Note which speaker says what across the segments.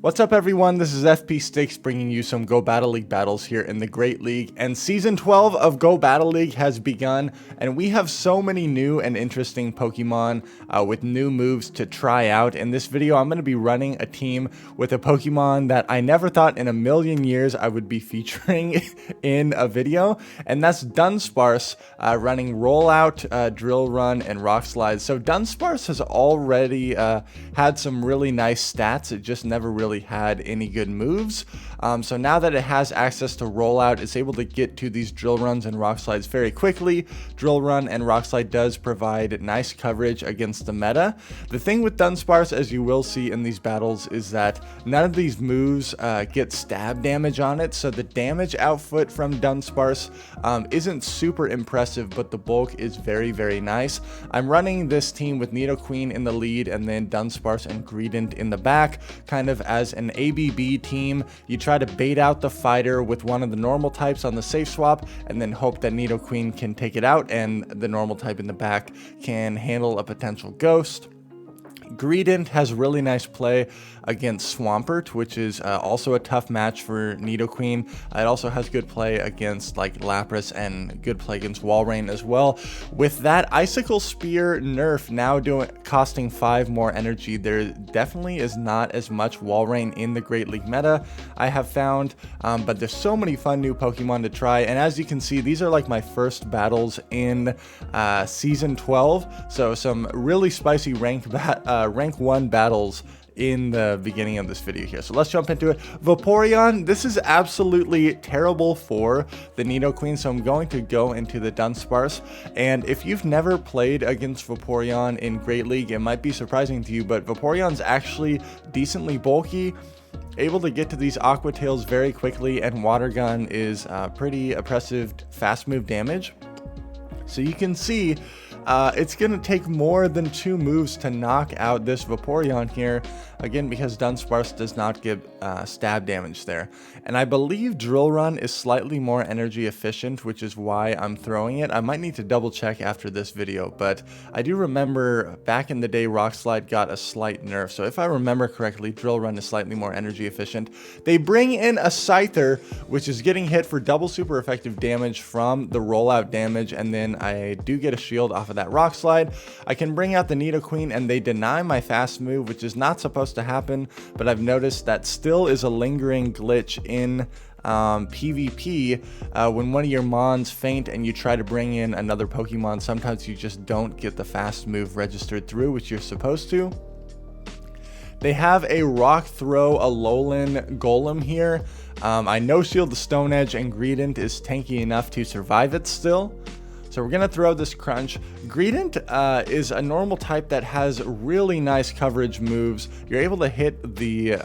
Speaker 1: What's up everyone, this is FP Sticks bringing you some Go Battle League battles here in the Great League, and Season 12 of Go Battle League has begun, and we have so many new and interesting Pokemon with new moves to try out. In this video, I'm going to be running a team with a Pokemon that I never thought in a million years I would be featuring in a video, and that's Dunsparce running Rollout, Drill Run, and Rock Slide. So Dunsparce has already had some really nice stats, it just never really had any good moves. So now that it has access to Rollout, it's able to get to these Drill Runs and Rock Slides very quickly. Drill Run and Rock Slide does provide nice coverage against the meta. The thing with Dunsparce, as you will see in these battles, is that none of these moves get stab damage on it, so the damage output from Dunsparce isn't super impressive, but the bulk is very, very nice. I'm running this team with Nidoqueen in the lead and then Dunsparce and Greedent in the back, kind of as an ABB team. You try to bait out the fighter with one of the normal types on the safe swap and then hope that Nidoqueen can take it out and the normal type in the back can handle a potential ghost. Greedent has really nice play against Swampert, which is also a tough match for Nidoqueen. It also has good play against like Lapras and good play against Walrein as well. With that Icicle Spear nerf now costing 5 more energy, there definitely is not as much Walrein in the Great League meta, I have found, but there's so many fun new Pokemon to try, and as you can see, these are like my first battles in Season 12, so some really spicy rank 1 battles in the beginning of this video here. So let's jump into it. Vaporeon, this is absolutely terrible for the Nidoqueen, so I'm going to go into the Dunsparce. And if you've never played against Vaporeon in Great League, it might be surprising to you, but Vaporeon's actually decently bulky, able to get to these Aqua Tails very quickly, and Water Gun is pretty oppressive fast move damage. So you can see it's going to take more than 2 moves to knock out this Vaporeon here, again because Dunsparce does not give stab damage there. And I believe Drill Run is slightly more energy efficient, which is why I'm throwing it. I might need to double check after this video, but I do remember back in the day Rock Slide got a slight nerf, so if I remember correctly, Drill Run is slightly more energy efficient. They bring in a Scyther, which is getting hit for double super effective damage from the rollout damage, and then I do get a shield off of that Rock Slide. I can bring out the Nidoqueen and they deny my fast move, which is not supposed to happen, but I've noticed that still is a lingering glitch in PvP. When one of your Mons faint and you try to bring in another Pokemon, sometimes you just don't get the fast move registered through, which you're supposed to. They have a Rock Throw Alolan Golem here. I no-shield the Stone Edge and Greedent is tanky enough to survive it still. So we're going to throw this Crunch. Greedent is a normal type that has really nice coverage moves. You're able to hit the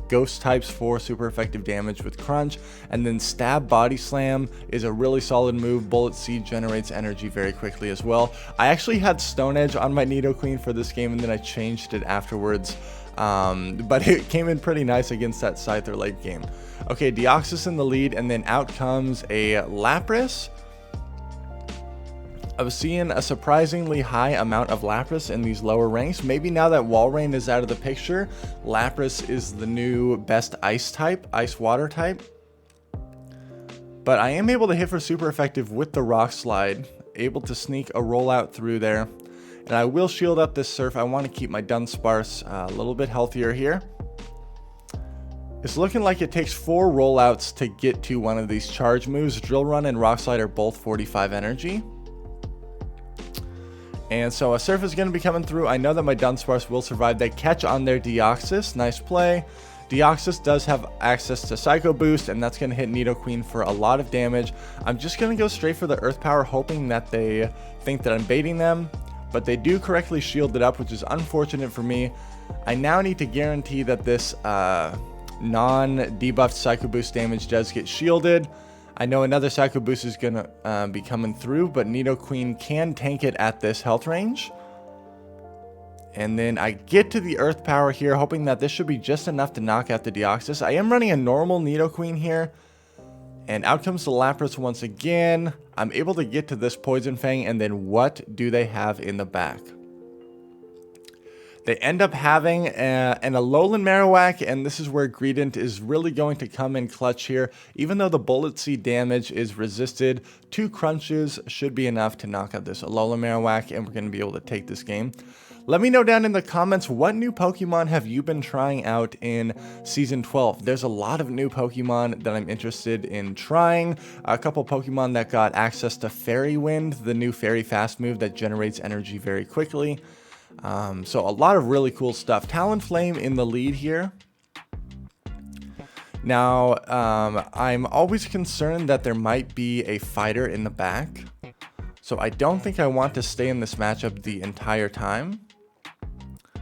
Speaker 1: ghost types for super effective damage with Crunch, and then Stab Body Slam is a really solid move. Bullet Seed generates energy very quickly as well. I actually had Stone Edge on my Nidoqueen for this game, and then I changed it afterwards. But it came in pretty nice against that Scyther late game. Okay, Deoxys in the lead, and then out comes a Lapras. I was seeing a surprisingly high amount of Lapras in these lower ranks. Maybe now that Walrein is out of the picture, Lapras is the new best ice type, ice water type. But I am able to hit for super effective with the Rock Slide, able to sneak a rollout through there. And I will shield up this Surf. I want to keep my Dunsparce a little bit healthier here. It's looking like it takes 4 rollouts to get to one of these charge moves. Drill Run and Rock Slide are both 45 energy. And so a Surf is going to be coming through. I know that my Dunsparce will survive. They catch on their Deoxys. Nice play. Deoxys does have access to Psycho Boost, and that's going to hit Nidoqueen for a lot of damage. I'm just going to go straight for the Earth Power, hoping that they think that I'm baiting them. But they do correctly shield it up, which is unfortunate for me. I now need to guarantee that this non-debuffed Psycho Boost damage does get shielded. I know another Psycho Boost is going to be coming through, but Nidoqueen can tank it at this health range. And then I get to the Earth Power here, hoping that this should be just enough to knock out the Deoxys. I am running a normal Nidoqueen here. And out comes the Lapras once again. I'm able to get to this Poison Fang, and then what do they have in the back? They end up having an Alolan Marowak, and this is where Greedent is really going to come in clutch here. Even though the Bullet Seed damage is resisted, 2 crunches should be enough to knock out this Alolan Marowak, and we're going to be able to take this game. Let me know down in the comments, what new Pokemon have you been trying out in Season 12? There's a lot of new Pokemon that I'm interested in trying. A couple Pokemon that got access to Fairy Wind, the new Fairy Fast move that generates energy very quickly. So a lot of really cool stuff. Talonflame in the lead here. Now, I'm always concerned that there might be a fighter in the back. So I don't think I want to stay in this matchup the entire time.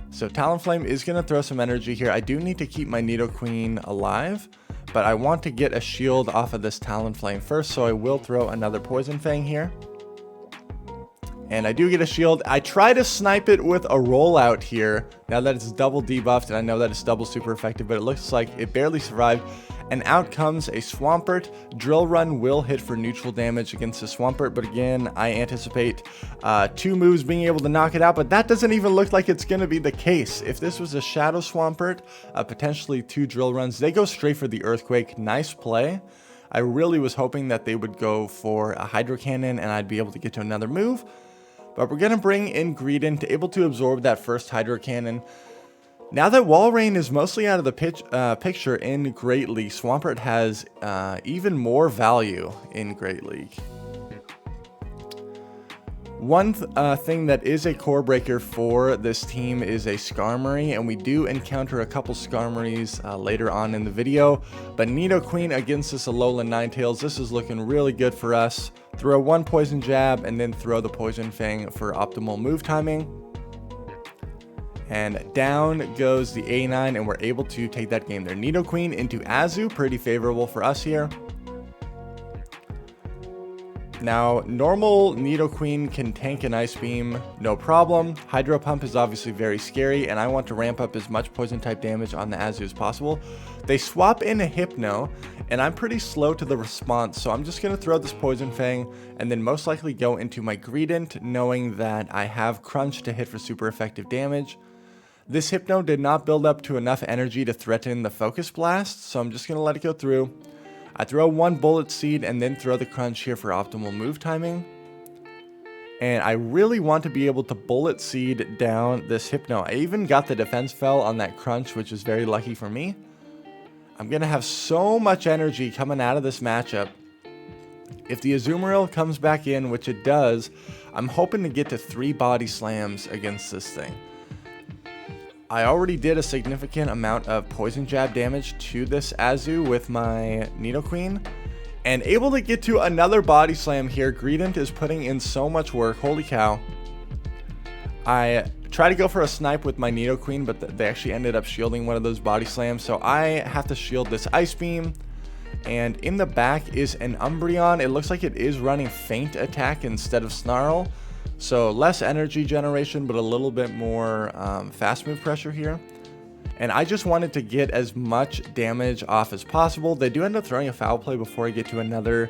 Speaker 1: So Talonflame is going to throw some energy here. I do need to keep my Nidoqueen alive, but I want to get a shield off of this Talonflame first, so I will throw another Poison Fang here. And I do get a shield. I try to snipe it with a rollout here, now that it's double debuffed, and I know that it's double super effective, but it looks like it barely survived. And out comes a Swampert. Drill Run will hit for neutral damage against the Swampert, but again, I anticipate 2 moves being able to knock it out, but that doesn't even look like it's going to be the case. If this was a Shadow Swampert, potentially 2 Drill Runs, they go straight for the Earthquake. Nice play. I really was hoping that they would go for a Hydro Cannon and I'd be able to get to another move, but we're going to bring in Greedent, able to absorb that first Hydro Cannon. Now that Walrein is mostly out of the picture in Great League, Swampert has even more value in Great League. One thing that is a core breaker for this team is a Skarmory, and we do encounter a couple Skarmories later on in the video. But Nidoqueen against this Alolan Ninetales, this is looking really good for us. Throw 1 Poison Jab and then throw the Poison Fang for optimal move timing. And down goes the A9, and we're able to take that game there. Nidoqueen into Azu, pretty favorable for us here. Now, normal Nidoqueen can tank an Ice Beam, no problem. Hydro Pump is obviously very scary, and I want to ramp up as much Poison type damage on the Azu as possible. They swap in a Hypno, and I'm pretty slow to the response, so I'm just going to throw this Poison Fang, and then most likely go into my Greedent, knowing that I have Crunch to hit for super effective damage. This Hypno did not build up to enough energy to threaten the Focus Blast, so I'm just going to let it go through. I throw 1 Bullet Seed and then throw the Crunch here for optimal move timing. And I really want to be able to Bullet Seed down this Hypno. I even got the Defense Fell on that Crunch, which is very lucky for me. I'm going to have so much energy coming out of this matchup. If the Azumarill comes back in, which it does, I'm hoping to get to 3 Body Slams against this thing. I already did a significant amount of Poison Jab damage to this Azu with my Nidoqueen, and able to get to another Body Slam here. Greedent is putting in so much work, holy cow. I tried to go for a snipe with my Nidoqueen, but they actually ended up shielding one of those Body Slams, so I have to shield this Ice Beam. And in the back is an Umbreon. It looks like it is running Feint Attack instead of Snarl. So less energy generation, but a little bit more fast move pressure here. And I just wanted to get as much damage off as possible. They do end up throwing a Foul Play before I get to another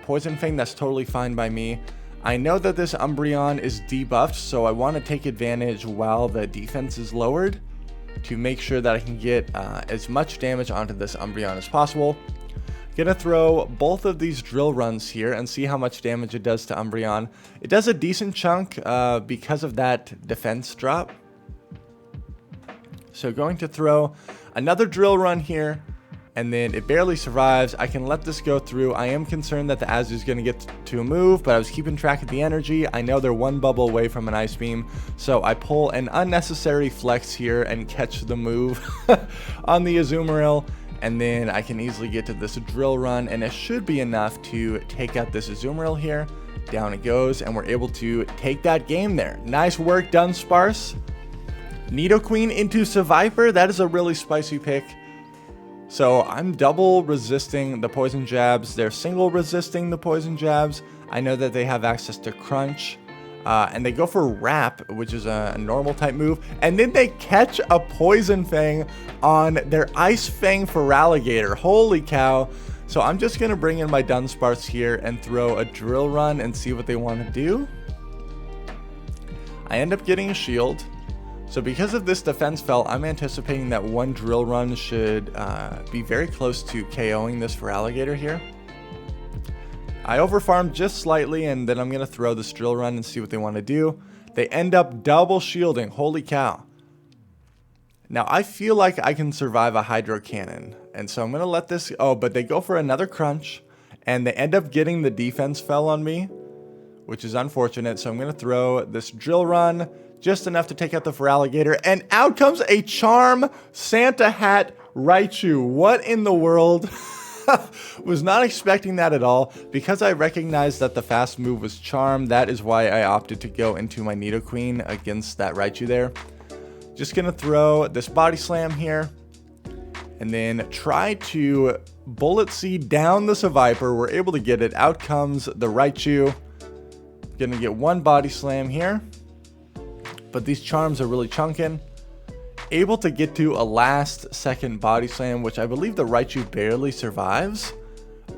Speaker 1: Poison Fang. That's totally fine by me. I know that this Umbreon is debuffed, so I want to take advantage while the defense is lowered to make sure that I can get as much damage onto this Umbreon as possible. Gonna throw both of these Drill Runs here and see how much damage it does to Umbreon. It does a decent chunk because of that defense drop. So going to throw another Drill Run here, and then it barely survives. I can let this go through. I am concerned that the Azu is going to get to a move, but I was keeping track of the energy. I know they're 1 bubble away from an Ice Beam, so I pull an unnecessary flex here and catch the move on the Azumarill. And then I can easily get to this Drill Run, and it should be enough to take out this Azumarill here. Down it goes, and we're able to take that game there. Nice work, Dunsparce. Nidoqueen into Seviper. That is a really spicy pick. So I'm double resisting the Poison Jabs. They're single resisting the Poison Jabs. I know that they have access to Crunch. And they go for Wrap, which is a normal type move. And then they catch a Poison Fang on their Ice Fang Feraligatr. Holy cow. So I'm just going to bring in my Dunsparce here and throw a Drill Run and see what they want to do. I end up getting a shield. So because of this defense fell, I'm anticipating that one drill run should be very close to KOing this Feraligatr here. I overfarmed just slightly, and then I'm going to throw this drill run and see what they want to do. They end up double shielding. Holy cow. Now, I feel like I can survive a Hydro Cannon, and so I'm going to let this... Oh, but they go for another crunch, and they end up getting the defense fell on me, which is unfortunate. So I'm going to throw this drill run, just enough to take out the Feraligatr, and out comes a Charm Santa Hat Raichu. What in the world? Was not expecting that at all. Because I recognized that the fast move was Charm, that is why I opted to go into my Nidoqueen against that Raichu there. Just gonna throw this Body Slam here, and then try to Bullet Seed down this Viper. We're able to get it. Out comes the Raichu. Gonna get one Body Slam here, but these Charms are really chunking. Able to get to a last second Body Slam, which I believe the Raichu barely survives.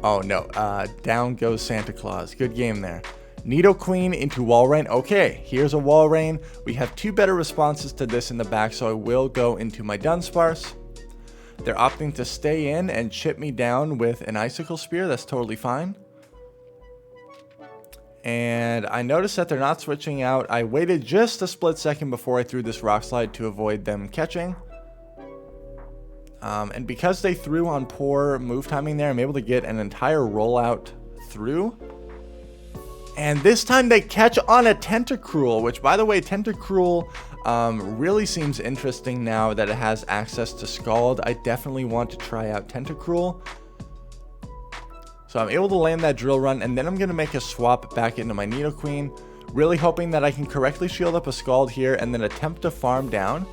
Speaker 1: Oh no, down goes Santa Claus. Good game there. Nidoqueen into Walrein. Okay, here's a Walrein. We have two better responses to this in the back, so I will go into my Dunsparce. They're opting to stay in and chip me down with an Icicle Spear. That's totally fine. And I noticed that they're not switching out. I waited just a split second before I threw this Rock Slide to avoid them catching. And because they threw on poor move timing there, I'm able to get an entire rollout through. And this time they catch on a Tentacruel, which, by the way, Tentacruel really seems interesting now that it has access to Scald. I definitely want to try out Tentacruel. So I'm able to land that drill run, and then I'm going to make a swap back into my Nidoqueen, really hoping that I can correctly shield up a Scald here and then attempt to farm down.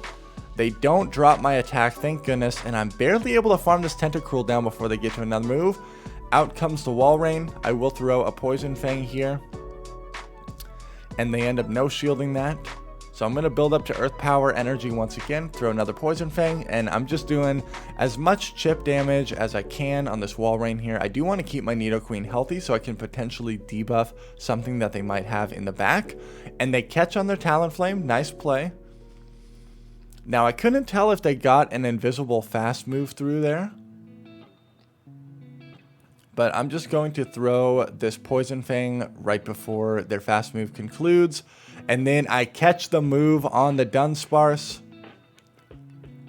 Speaker 1: They don't drop my attack, thank goodness, and I'm barely able to farm this Tentacruel down before they get to another move. Out comes the Walrein. I will throw a Poison Fang here, and they end up no shielding that. So I'm going to build up to Earth Power energy once again, throw another Poison Fang, and I'm just doing as much chip damage as I can on this Walrein here. I do want to keep my Nidoqueen healthy so I can potentially debuff something that they might have in the back. And they catch on their Talonflame. Nice play. Now, I couldn't tell if they got an invisible fast move through there, but I'm just going to throw this Poison Fang right before their fast move concludes. And then I catch the move on the Dunsparce.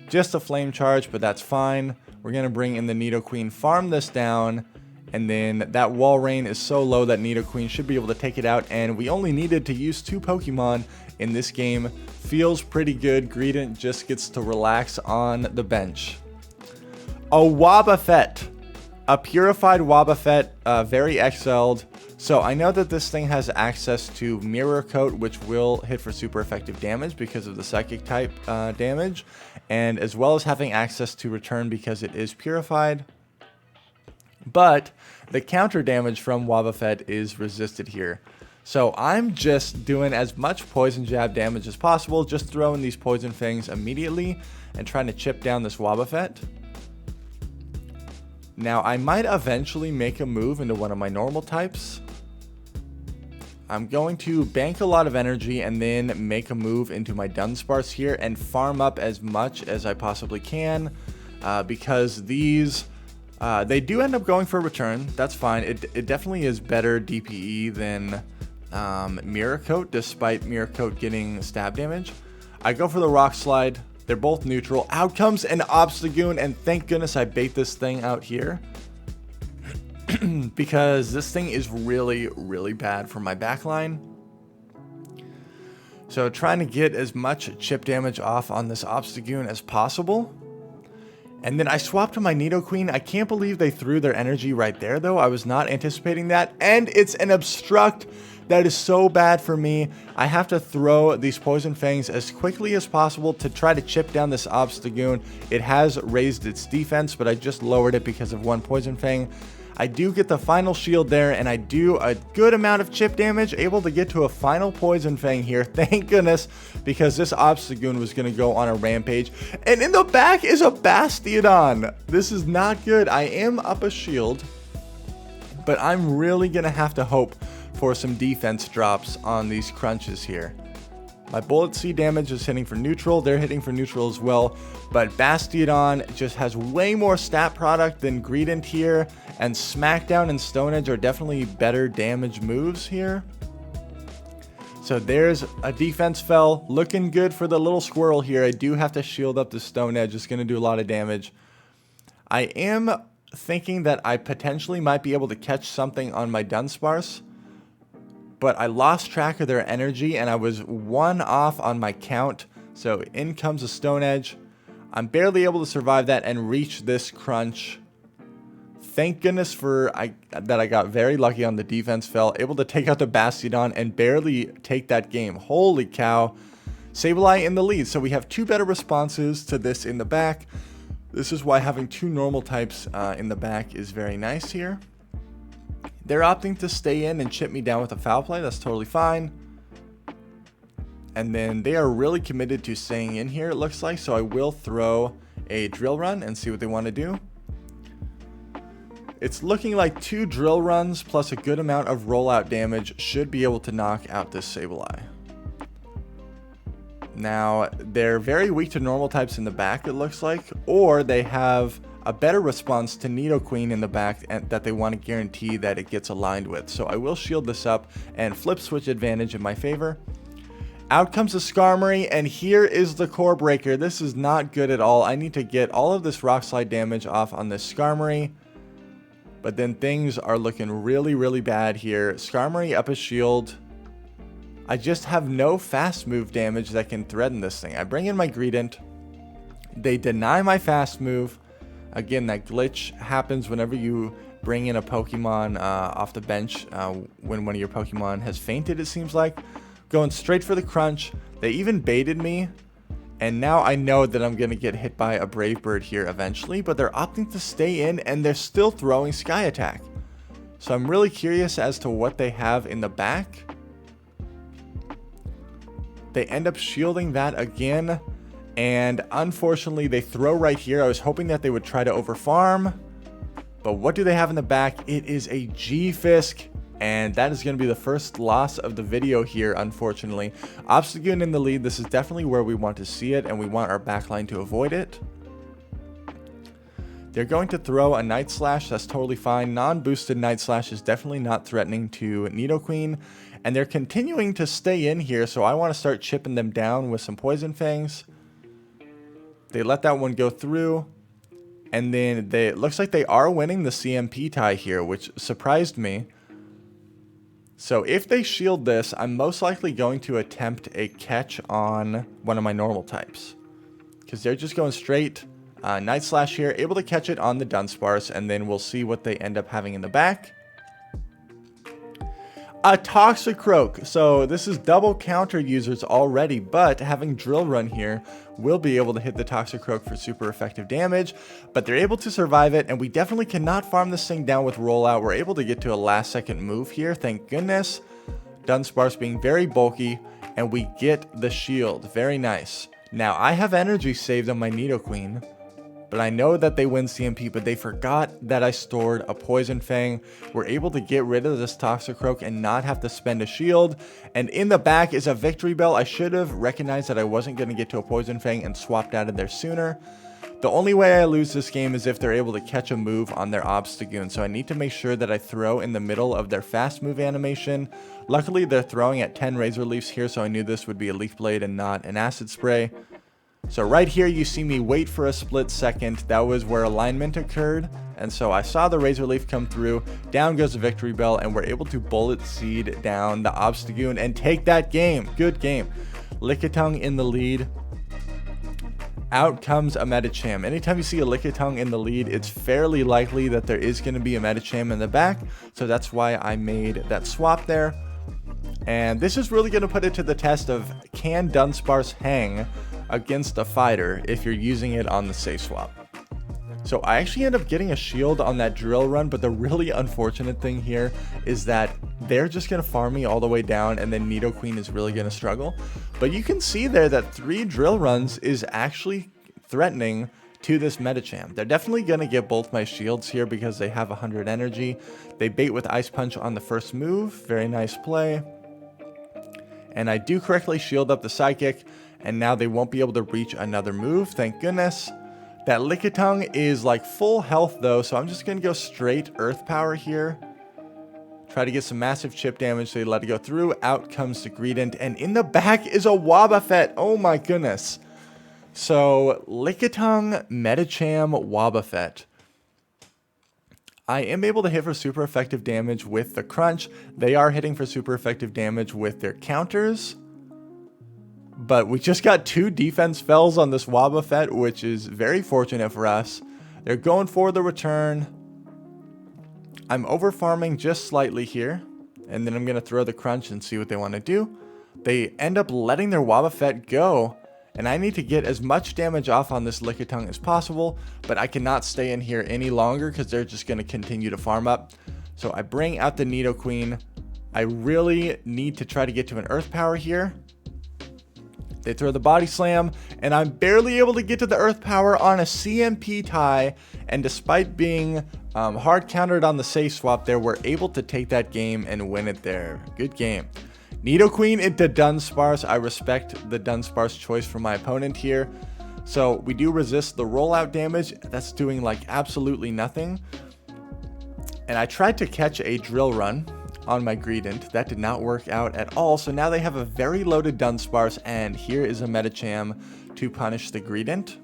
Speaker 1: Just a Flame Charge, but that's fine. We're going to bring in the Nidoqueen, farm this down. And then that Walrein is so low that Nidoqueen should be able to take it out. And we only needed to use 2 Pokemon in this game. Feels pretty good. Greedent just gets to relax on the bench. A Wobbuffet. A purified Wobbuffet, very excelled. So I know that this thing has access to Mirror Coat, which will hit for super effective damage because of the Psychic type damage, and as well as having access to Return because it is purified. But the counter damage from Wobbuffet is resisted here. So I'm just doing as much Poison Jab damage as possible, just throwing these Poison Fangs immediately and trying to chip down this Wobbuffet. Now, I might eventually make a move into one of my normal types. I'm going to bank a lot of energy and then make a move into my Dunsparce here and farm up as much as I possibly can because these, they do end up going for a return. That's fine. It definitely is better DPE than Mirror Coat, despite Mirror Coat getting stab damage. I go for the Rock Slide. They're both neutral. Out comes an Obstagoon, and thank goodness I bait this thing out here. Because this thing is really, really bad for my backline. So trying to get as much chip damage off on this Obstagoon as possible. And then I swapped to my Nidoqueen. I can't believe they threw their energy right there, though. I was not anticipating that. And it's an Obstruct. That is so bad for me. I have to throw these Poison Fangs as quickly as possible to try to chip down this Obstagoon. It has raised its defense, but I just lowered it because of one Poison Fang. I do get the final shield there, and I do a good amount of chip damage, able to get to a final Poison Fang here. Thank goodness, because this Obstagoon was going to go on a rampage. And in the back is a Bastiodon. This is not good. I am up a shield, but I'm really going to have to hope for some defense drops on these crunches here. My Bullet Seed damage is hitting for neutral. They're hitting for neutral as well. But Bastiodon just has way more stat product than Greedent here. And Smackdown and Stone Edge are definitely better damage moves here. So there's a defense fell. Looking good for the little squirrel here. I do have to shield up the Stone Edge. It's going to do a lot of damage. I am thinking that I potentially might be able to catch something on my Dunsparce. But I lost track of their energy and I was 1 off on my count. So in comes a Stone Edge. I'm barely able to survive that and reach this crunch. Thank goodness that I got very lucky on the defense fell. Able to take out the Bastiodon and barely take that game. Holy cow. Sableye in the lead. So we have 2 better responses to this in the back. This is why having 2 normal types in the back is very nice here. They're opting to stay in and chip me down with a foul play. That's totally fine. And then they are really committed to staying in here, it looks like. So I will throw a Drill Run and see what they want to do. It's looking like 2 Drill Runs plus a good amount of rollout damage should be able to knock out this Sableye. Now, they're very weak to normal types in the back, it looks like. Or they have a better response to Nidoqueen in the back and that they want to guarantee that it gets aligned with. So I will shield this up and flip switch advantage in my favor. Out comes a Skarmory, and here is the core breaker. This is not good at all. I need to get all of this Rock Slide damage off on this Skarmory. But then things are looking really, really bad here. Skarmory up a shield. I just have no fast move damage that can threaten this thing. I bring in my Greedent. They deny my fast move. Again, that glitch happens whenever you bring in a Pokemon off the bench when one of your Pokemon has fainted, it seems like. Going straight for the crunch. They even baited me. And now I know that I'm going to get hit by a Brave Bird here eventually. But they're opting to stay in and they're still throwing Sky Attack. So I'm really curious as to what they have in the back. They end up shielding that again. And unfortunately, they throw right here. I was hoping that they would try to overfarm. But what do they have in the back? It is a G-Fisk. And that is going to be the first loss of the video here, unfortunately. Obstagoon in the lead. This is definitely where we want to see it. And we want our backline to avoid it. They're going to throw a Night Slash. That's totally fine. Non-boosted Night Slash is definitely not threatening to Nidoqueen. And they're continuing to stay in here. So I want to start chipping them down with some Poison Fangs. They let that one go through. And then it looks like they are winning the CMP tie here, which surprised me. So if they shield this, I'm most likely going to attempt a catch on one of my normal types. Because they're just going straight Night Slash here, able to catch it on the Dunsparce, and then we'll see what they end up having in the back. A Toxicroak. So this is double counter users already, but having Drill Run here will be able to hit the Toxicroak for super effective damage, but they're able to survive it, and we definitely cannot farm this thing down with rollout. We're able to get to a last second move here, thank goodness. Dunsparce being very bulky, and we get the shield. Very nice. Now, I have energy saved on my Nidoqueen, but I know that they win CMP, but they forgot that I stored a Poison Fang. We're able to get rid of this Toxicroak and not have to spend a shield. And in the back is a Victreebel. I should have recognized that I wasn't going to get to a Poison Fang and swapped out of there sooner. The only way I lose this game is if they're able to catch a move on their Obstagoon. So I need to make sure that I throw in the middle of their fast move animation. Luckily, they're throwing at 10 Razor Leafs here, so I knew this would be a Leaf Blade and not an Acid Spray. So right here, you see me wait for a split second. That was where alignment occurred. And so I saw the Razor Leaf come through. Down goes the Victreebel, and we're able to Bullet Seed down the Obstagoon and take that game. Good game. Lickitung in the lead. Out comes a Medicham. Anytime you see a Lickitung in the lead, it's fairly likely that there is going to be a Medicham in the back. So that's why I made that swap there. And this is really going to put it to the test of, can Dunsparce hang against a fighter if you're using it on the safe swap? So I actually end up getting a shield on that Drill Run, but the really unfortunate thing here is that they're just going to farm me all the way down, and then Nidoqueen is really going to struggle. But you can see there that 3 Drill Runs is actually threatening to this Medicham. They're definitely going to get both my shields here because they have 100 energy. They bait with Ice Punch on the first move. Very nice play. And I do correctly shield up the Psychic, and now they won't be able to reach another move, thank goodness. That Lickitung is like full health though, so I'm just going to go straight Earth Power here. Try to get some massive chip damage, so they let it go through. Out comes the Greedent, and in the back is a Wobbuffet. Oh my goodness. So, Lickitung, Medicham, Wobbuffet. I am able to hit for super effective damage with the Crunch. They are hitting for super effective damage with their counters. But we just got 2 defense fells on this Wobbuffet, which is very fortunate for us. They're going for the return. I'm over farming just slightly here, and then I'm going to throw the Crunch and see what they want to do. They end up letting their Wobbuffet go, and I need to get as much damage off on this Lickitung as possible, but I cannot stay in here any longer because they're just going to continue to farm up. So I bring out the Nidoqueen. I really need to try to get to an Earth Power here. They throw the Body Slam, and I'm barely able to get to the Earth Power on a CMP tie, and despite being hard countered on the safe swap there, we're able to take that game and win it there. Good game. Nidoqueen into Dunsparce. I respect the Dunsparce choice from my opponent here. So we do resist the rollout damage. That's doing like absolutely nothing. And I tried to catch a Drill Run on my Greedent. That did not work out at all. So now they have a very loaded Dunsparce, and here is a Medicham to punish the Greedent.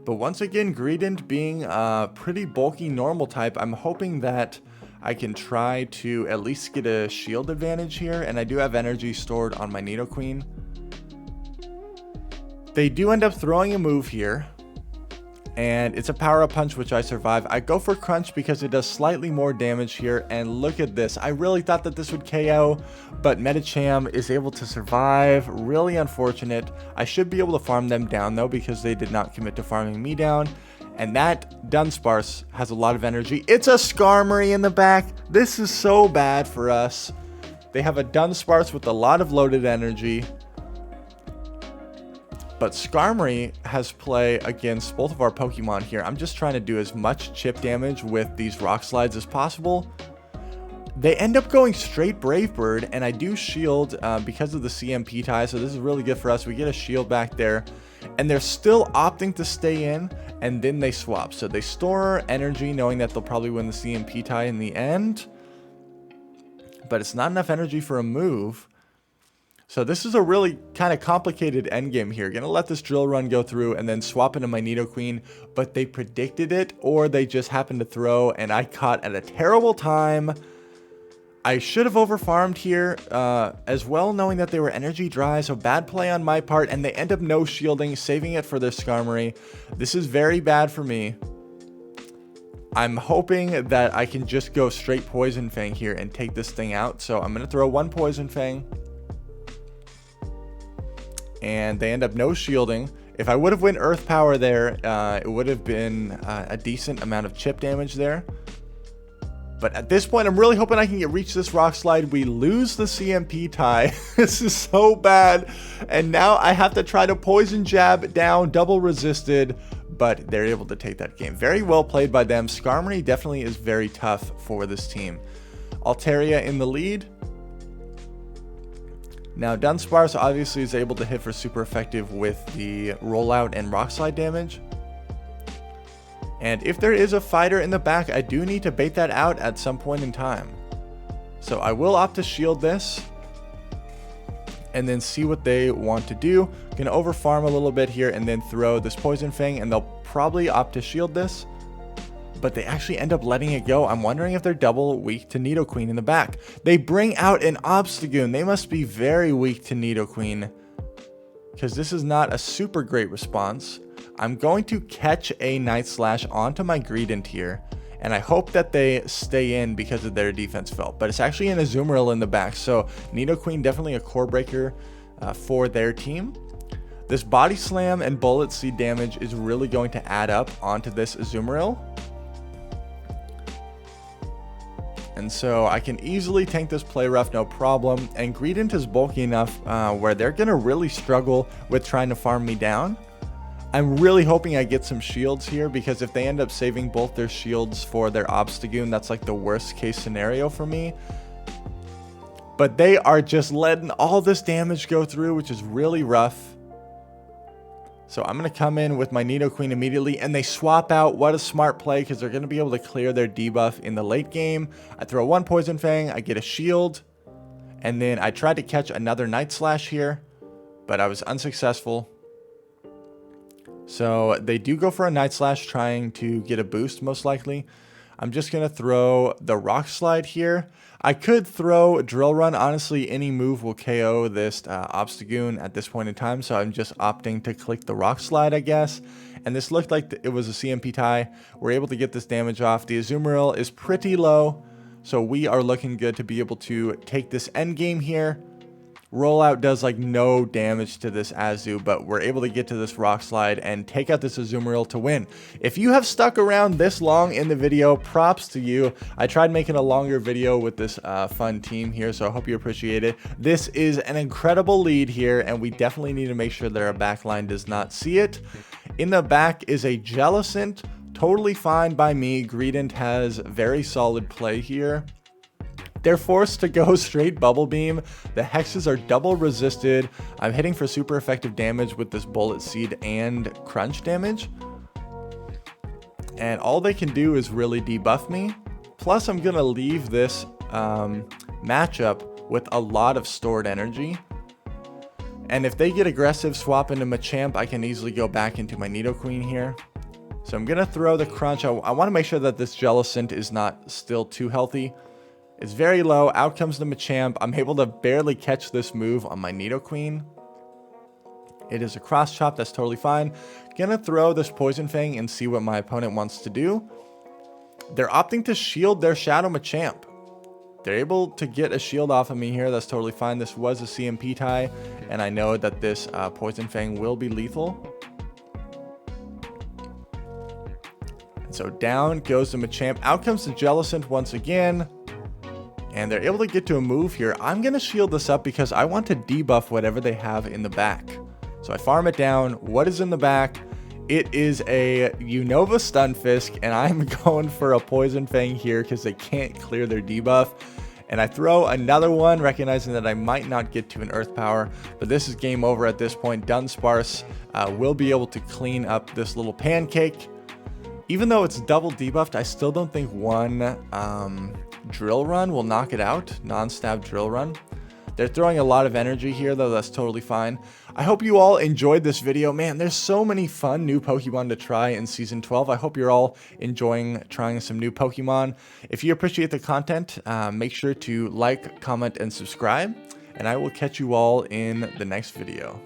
Speaker 1: But once again, Greedent being a pretty bulky normal type, I'm hoping that I can try to at least get a shield advantage here, and I do have energy stored on my Nidoqueen. They do end up throwing a move here, and it's a power-up punch, which I survive. I go for Crunch because it does slightly more damage here, and look at this. I really thought that this would KO, but Medicham is able to survive. Really unfortunate. I should be able to farm them down, though, because they did not commit to farming me down. And that Dunsparce has a lot of energy. It's a Skarmory in the back. This is so bad for us. They have a Dunsparce with a lot of loaded energy. But Skarmory has play against both of our Pokemon here. I'm just trying to do as much chip damage with these Rock Slides as possible. They end up going straight Brave Bird, and I do shield because of the CMP tie, so this is really good for us. We get a shield back there, and they're still opting to stay in, and then they swap. So they store energy knowing that they'll probably win the CMP tie in the end, but it's not enough energy for a move. So this is a really kind of complicated endgame here. Gonna let this Drill Run go through and then swap into my Nidoqueen, but they predicted it, or they just happened to throw, and I caught at a terrible time. I should have overfarmed here as well, knowing that they were energy dry, so bad play on my part, and they end up no shielding, saving it for their Skarmory. This is very bad for me. I'm hoping that I can just go straight Poison Fang here and take this thing out, so I'm going to throw one Poison Fang. And they end up no shielding. If I would have went Earth Power there, it would have been a decent amount of chip damage there. But at this point, I'm really hoping I can reach this Rock Slide. We lose the CMP tie. This is so bad. And now I have to try to Poison Jab down, double resisted, but they're able to take that game. Very well played by them. Skarmory definitely is very tough for this team. Altaria in the lead. Now, Dunsparce obviously is able to hit for super effective with the rollout and Rock Slide damage. And if there is a fighter in the back, I do need to bait that out at some point in time. So I will opt to shield this and then see what they want to do. Gonna overfarm a little bit here and then throw this Poison Fang, and they'll probably opt to shield this. But they actually end up letting it go. I'm wondering if they're double weak to Nidoqueen in the back. They bring out an Obstagoon. They must be very weak to Nidoqueen, because this is not a super great response. I'm going to catch a Night Slash onto my Greedent here, and I hope that they stay in because of their defense felt. But it's actually an Azumarill in the back, so Nidoqueen definitely a core breaker for their team. This Body Slam and Bullet Seed damage is really going to add up onto this Azumarill. And so I can easily tank this play rough, no problem. And Greedent is bulky enough where they're going to really struggle with trying to farm me down. I'm really hoping I get some shields here, because if they end up saving both their shields for their Obstagoon, that's like the worst case scenario for me. But they are just letting all this damage go through, which is really rough. So I'm going to come in with my Nidoqueen immediately, and they swap out. What a smart play, because they're going to be able to clear their debuff in the late game. I throw one Poison Fang, I get a shield, and then I tried to catch another Night Slash here, but I was unsuccessful. So they do go for a Night Slash, trying to get a boost most likely. I'm just going to throw the Rock Slide here. I could throw Drill Run. Honestly, any move will KO this Obstagoon at this point in time, so I'm just opting to click the Rock Slide, I guess. And this looked like it was a CMP tie. We're able to get this damage off. The Azumarill is pretty low, so we are looking good to be able to take this end game here. Rollout does like no damage to this Azu, but we're able to get to this Rock Slide and take out this Azumarill to win. If you have stuck around this long in the video, props to you. I tried making a longer video with this fun team here, so I hope you appreciate it. This is an incredible lead here, and we definitely need to make sure that our back line does not see it. In the back is a Jellicent, totally fine by me. Greedent has very solid play here. They're forced to go straight Bubble Beam. The hexes are double resisted. I'm hitting for super effective damage with this Bullet Seed and Crunch damage. And all they can do is really debuff me. Plus, I'm going to leave this matchup with a lot of stored energy. And if they get aggressive, swap into Machamp, I can easily go back into my Nidoqueen here. So I'm going to throw the Crunch. I want to make sure that this Jellicent is not still too healthy. It's very low. Out comes the Machamp. I'm able to barely catch this move on my Nidoqueen. It is a cross chop. That's totally fine. Gonna throw this Poison Fang and see what my opponent wants to do. They're opting to shield their Shadow Machamp. They're able to get a shield off of me here. That's totally fine. This was a CMP tie, and I know that this Poison Fang will be lethal. So down goes the Machamp. Out comes the Jellicent once again. And they're able to get to a move here. I'm going to shield this up because I want to debuff whatever they have in the back. So I farm it down. What is in the back? It is a Unova Stunfisk, and I'm going for a Poison Fang here because they can't clear their debuff. And I throw another one, recognizing that I might not get to an Earth Power, but this is game over at this point. Dunsparce will be able to clean up this little pancake. Even though it's double debuffed, I still don't think one Drill Run will knock it out. Non-stab Drill Run. They're throwing a lot of energy here, though. That's totally fine. I hope you all enjoyed this video. Man, there's so many fun new Pokemon to try in Season 12. I hope you're all enjoying trying some new Pokemon. If you appreciate the content, make sure to like, comment, and subscribe. And I will catch you all in the next video.